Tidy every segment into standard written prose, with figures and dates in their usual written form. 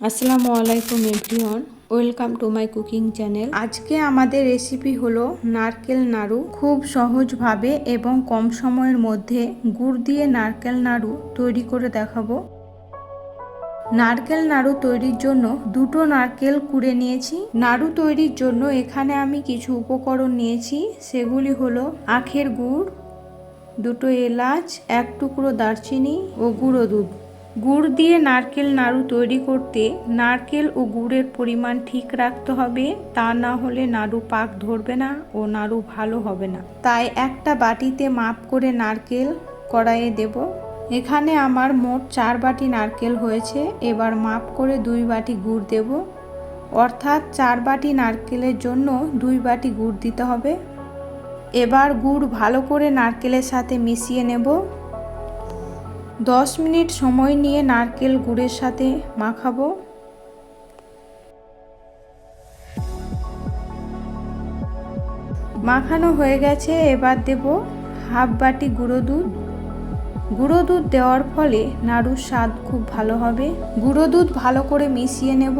আসসালামু আলাইকুম everyone, welcome to my cooking channel. আজকে আমাদের রেসিপি হলো নারকেল নাড়ু। খুব সহজভাবে এবং কম সময়ের মধ্যে গুড় দিয়ে নারকেল নাড়ু তৈরি করে দেখাবো। নারকেল নাড়ু তৈরির জন্য দুটো নারকেল কুড়ে নিয়েছি। নাড়ু তৈরির জন্য এখানে আমি কিছু উপকরণ নিয়েছি, সেগুলি হলো আখের গুড়, দুটো এলাচ, এক টুকরো দারচিনি ও গুঁড়ো দুধ। গুড় দিয়ে নারকেল নাড়ু তৈরি করতে নারকেল ও গুড়ের পরিমাণ ঠিক রাখতে হবে, তা না হলে নাড়ু পাক ধরবে না ও নাড়ু ভালো হবে না। তাই একটা বাটিতে মাপ করে নারকেল কড়াইয়ে দেব। এখানে আমার মোট 4 বাটি নারকেল হয়েছে। এবার মাপ করে 2 বাটি গুড় দেব, অর্থাৎ 4 বাটি নারকেলের জন্য 2 বাটি গুড় দিতে হবে। এবার গুড় ভালো করে নারকেলের সাথে মিশিয়ে নেব। 10 মিনিট সময় নিয়ে নারকেল গুড়ের সাথে মাখাবো। মাখানো হয়ে গেছে। এবার দেব হাফ বাটি গুঁড়ো দুধ। গুঁড়ো দুধ দেওয়ার ফলে নাড়ুর স্বাদ খুব ভালো হবে। গুঁড়ো দুধ ভালো করে মিশিয়ে নেব।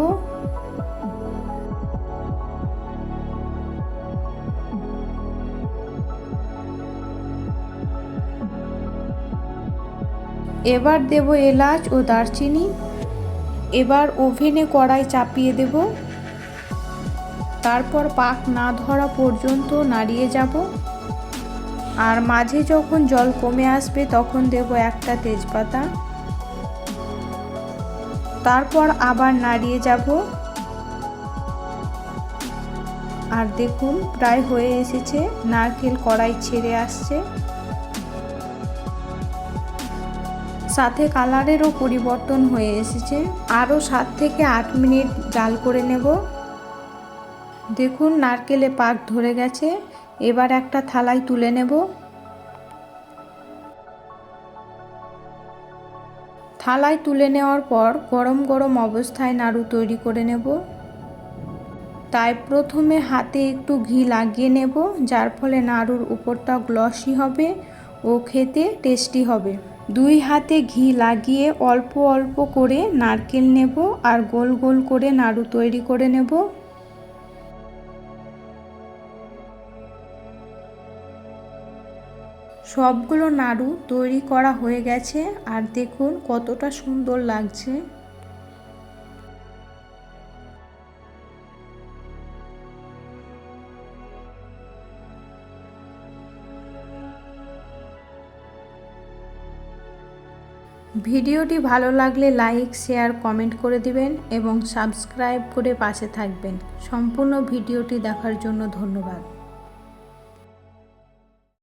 এবার দেব এলাচ ও দারচিনি। এবার ওভেনে কড়াই চাপিয়ে দেব। তারপর পাক না ধরা পর্যন্ত নাড়িয়ে যাব। আর মাঝে যখন জল কমে আসবে তখন দেব একটা তেজপাতা। তারপর আবার নাড়িয়ে যাব। আর দেখুন প্রায় হয়ে এসেছে, নারকেল কড়াই ছেড়ে আসছে, সাথে কালারেরও পরিবর্তন হয়ে এসেছে। আরও 7 থেকে 8 মিনিট জাল করে নেব। দেখুন নারকেলে পাক ধরে গেছে। এবার একটা থালায় তুলে নেব। থালায় তুলে নেওয়ার পর গরম গরম অবস্থায় নাড়ু তৈরি করে নেব। তাই প্রথমে হাতে একটু ঘি লাগিয়ে নেব, যার ফলে নাড়ুর উপরটা গ্লসি হবে ও খেতে টেস্টি হবে। 2 হাতে ঘি লাগিয়ে অল্প অল্প করে নারকেল নেব আর গোল গোল করে নাড়ু তৈরি করে নেব। সবগুলো নাড়ু তৈরি করা হয়ে গেছে। আর দেখুন কতটা সুন্দর লাগছে। ভিডিওটি ভালো লাগলে লাইক, শেয়ার, কমেন্ট করে দিবেন এবং সাবস্ক্রাইব করে পাশে থাকবেন। সম্পূর্ণ ভিডিওটি দেখার জন্য ধন্যবাদ।